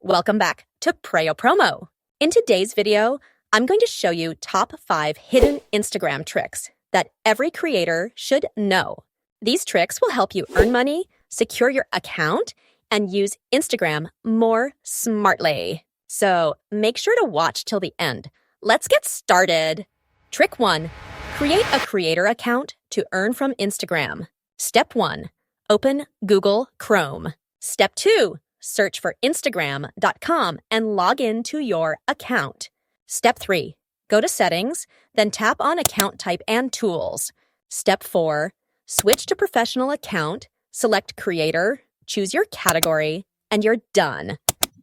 Welcome back to Preyo Promo. In today's video, I'm going to show you top 5 hidden Instagram tricks that every creator should know. These tricks will help you earn money, secure your account, and use Instagram more smartly. So make sure to watch till the end. Let's get started. Trick 1. Create a creator account to earn from Instagram. Step 1. Open Google Chrome. Step 2. Search for Instagram.com and log in to your account. Step 3. Go to Settings, then tap on Account Type and Tools. Step 4. Switch to Professional Account, select Creator, choose your category, and you're done.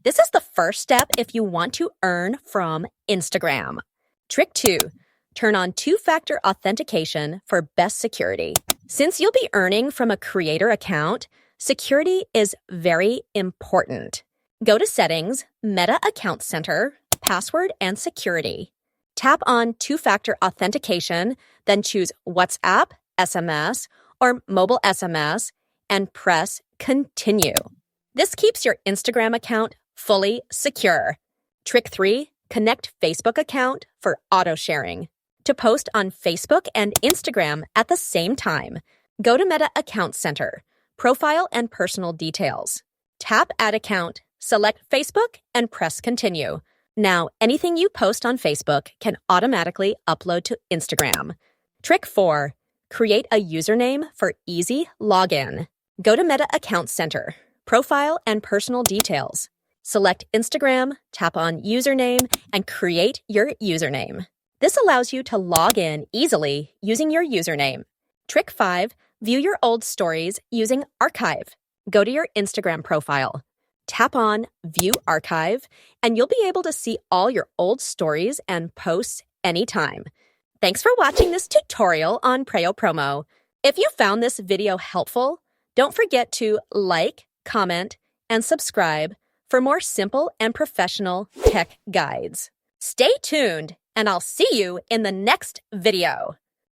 This is the first step if you want to earn from Instagram. Trick 2. Turn on two-factor authentication for best security. Since you'll be earning from a creator account, security is very important. Go to Settings, Meta Account Center, Password and Security. Tap on two-factor authentication, then choose WhatsApp, SMS, or mobile SMS, and press Continue. This keeps your Instagram account fully secure. Trick 3. Connect Facebook account for auto-sharing. To post on Facebook and Instagram at the same time, go to Meta Account Center, Profile and Personal Details. Tap Add Account, select Facebook, and press Continue. Now, anything you post on Facebook can automatically upload to Instagram. Trick 4. Create a username for easy login. Go to Meta Account Center, Profile and Personal Details. Select Instagram, tap on Username, and create your username. This allows you to log in easily using your username. Trick 5. View your old stories using Archive. Go to your Instagram profile. Tap on View Archive, and you'll be able to see all your old stories and posts anytime. Thanks for watching this tutorial on Preyo Promo. If you found this video helpful, don't forget to like, comment, and subscribe for more simple and professional tech guides. Stay tuned, and I'll see you in the next video.